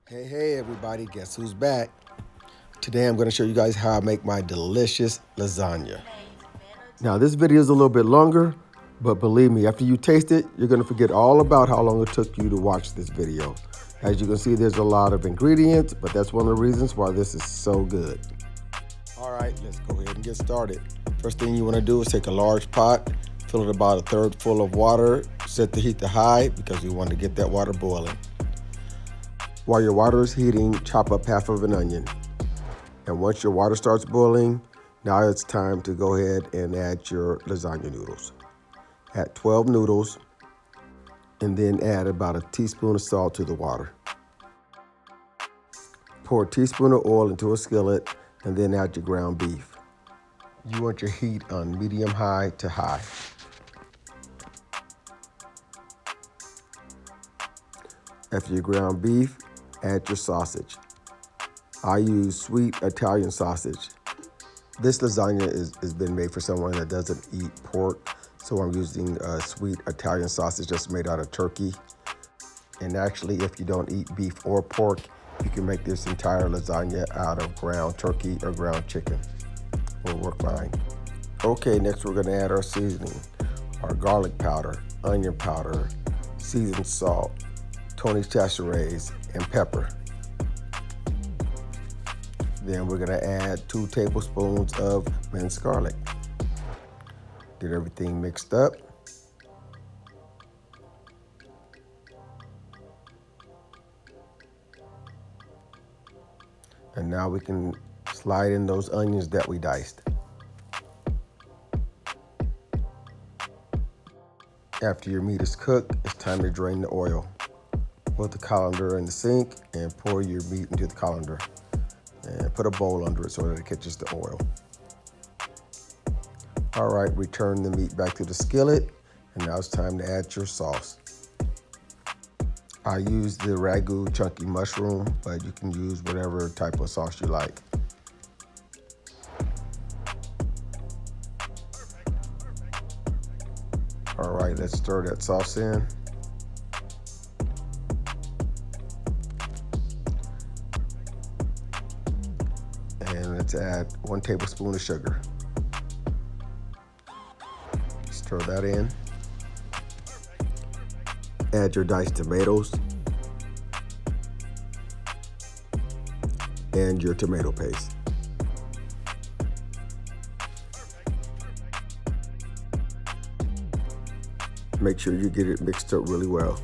Hey everybody, guess who's back? Today I'm going to show you guys how I make my delicious lasagna. Now this video is a little bit longer, but believe me, after you taste it, you're going to forget all about how long it took you to watch this video. As you can see, there's a lot of ingredients, but that's one of the reasons why this is so good. All right, let's go ahead and get started. First thing you want to do is take a large pot, fill it about a third full of water, set the heat to high because we want to get that water boiling. While your water is heating, chop up half of an onion. And once your water starts boiling, now it's time to go ahead and add your lasagna noodles. Add 12 noodles, and then add about a teaspoon of salt to the water. Pour a teaspoon of oil into a skillet, and then add your ground beef. You want your heat on medium-high to high. After your ground beef, add your sausage. I use sweet Italian sausage. This lasagna has been made for someone that doesn't eat pork, so I'm using sweet Italian sausage that's made out of turkey. And actually, if you don't eat beef or pork, you can make this entire lasagna out of ground turkey or ground chicken. Will work fine. Okay, next we're gonna add our seasoning. Our garlic powder, onion powder, seasoned salt, Tony's Chachere, and pepper. Then we're gonna add 2 tablespoons of minced garlic. Get everything mixed up. And now we can slide in those onions that we diced. After your meat is cooked, it's time to drain the oil. Put the colander in the sink and pour your meat into the colander. And put a bowl under it so that it catches the oil. All right, return the meat back to the skillet, and now it's time to add your sauce. I use the Ragu chunky mushroom, but you can use whatever type of sauce you like. All right, let's stir that sauce in. And let's add 1 tablespoon of sugar. Stir that in. Add your diced tomatoes and your tomato paste. Make sure you get it mixed up really well.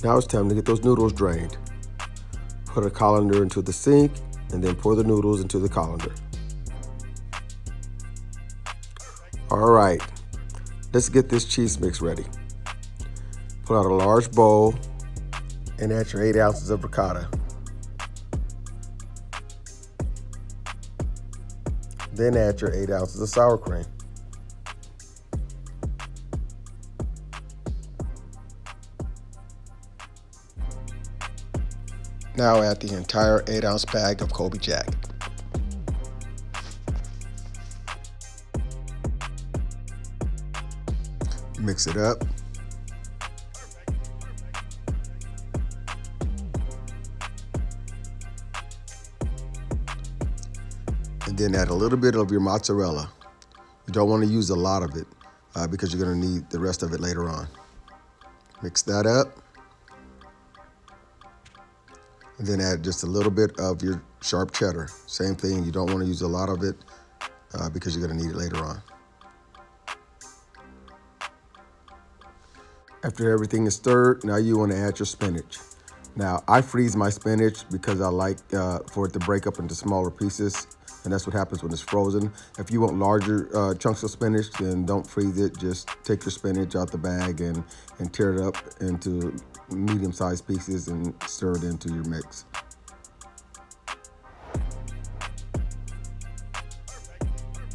Now it's time to get those noodles drained. Put a colander into the sink and then pour the noodles into the colander. All right, let's get this cheese mix ready. Pull out a large bowl and add your 8 ounces of ricotta. Then add your 8 ounces of sour cream. Now add the entire 8-ounce bag of Colby Jack. Mix it up. And then add a little bit of your mozzarella. You don't want to use a lot of it because you're going to need the rest of it later on. Mix that up. And then add just a little bit of your sharp cheddar. Same thing, you don't want to use a lot of it because you're going to need it later on. After everything is stirred, now you want to add your spinach. Now, I freeze my spinach because I like for it to break up into smaller pieces, and that's what happens when it's frozen. If you want larger chunks of spinach, then don't freeze it. Just take your spinach out the bag and tear it up into medium-sized pieces and stir it into your mix.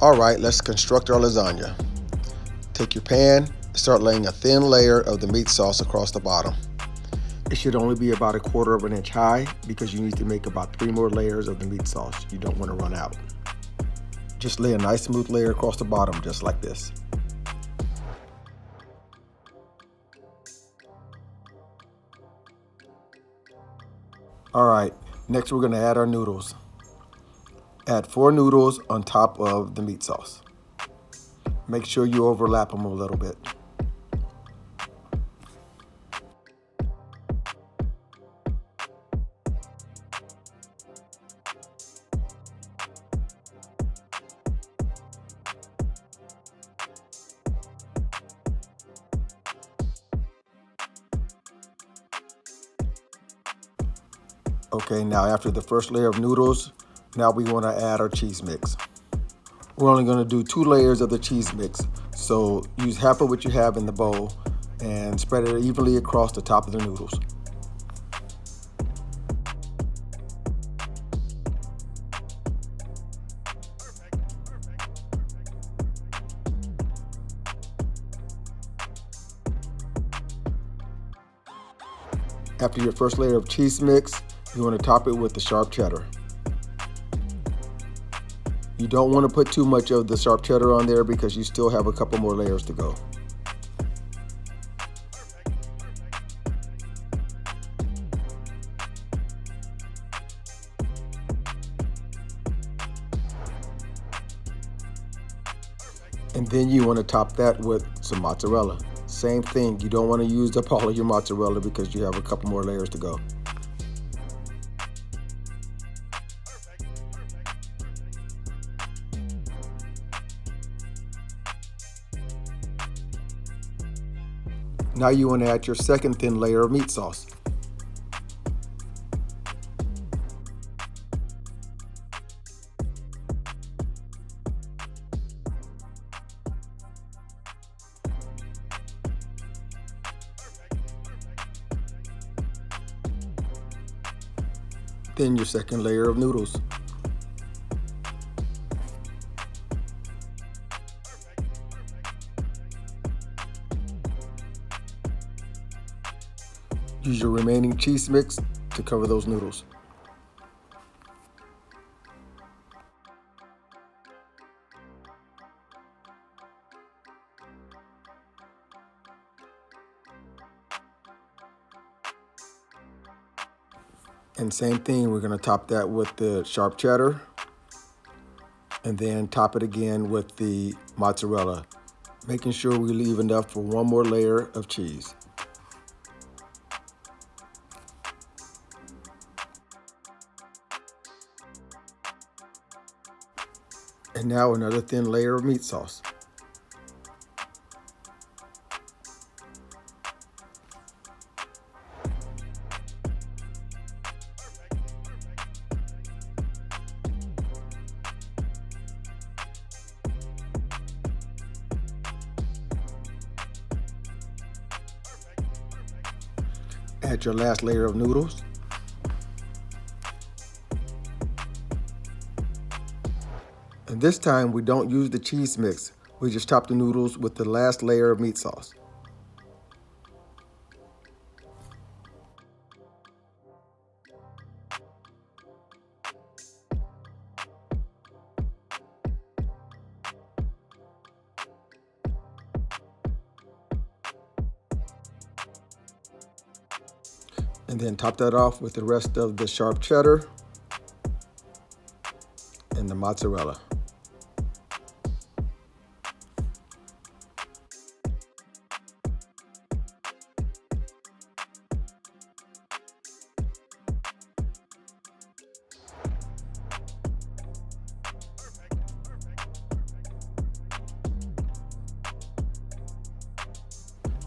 All right, let's construct our lasagna. Take your pan, start laying a thin layer of the meat sauce across the bottom. It should only be about 1/4 inch high because you need to make about 3 more layers of the meat sauce. You don't want to run out. Just lay a nice smooth layer across the bottom just like this. All right, next we're gonna add our noodles. Add 4 noodles on top of the meat sauce. Make sure you overlap them a little bit. Okay, now after the first layer of noodles, now we want to add our cheese mix. We're only going to do 2 layers of the cheese mix, so use half of what you have in the bowl and spread it evenly across the top of the noodles. After your first layer of cheese mix, you want to top it with the sharp cheddar. You don't want to put too much of the sharp cheddar on there because you still have a couple more layers to go. And then you want to top that with some mozzarella. Same thing, you don't want to use up all of your mozzarella because you have a couple more layers to go. Now you want to add your second thin layer of meat sauce. Then your second layer of noodles. Use your remaining cheese mix to cover those noodles. And same thing, we're going to top that with the sharp cheddar and then top it again with the mozzarella, making sure we leave enough for one more layer of cheese. And now another thin layer of meat sauce. Add your last layer of noodles. And this time we don't use the cheese mix. We just top the noodles with the last layer of meat sauce. And then top that off with the rest of the sharp cheddar and the mozzarella.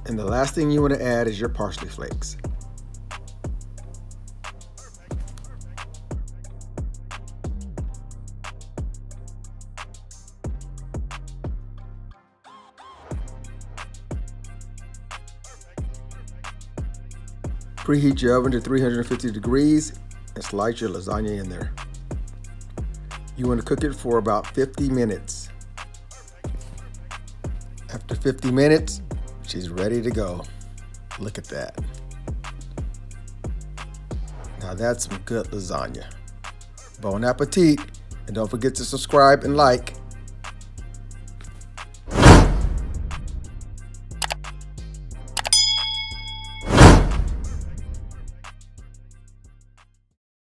And the last thing you want to add is your parsley flakes. Preheat your oven to 350 degrees and slide your lasagna in there. You want to cook it for about 50 minutes. After 50 minutes, she's ready to go. Look at that. Now that's some good lasagna. Bon appetit, and don't forget to subscribe and like.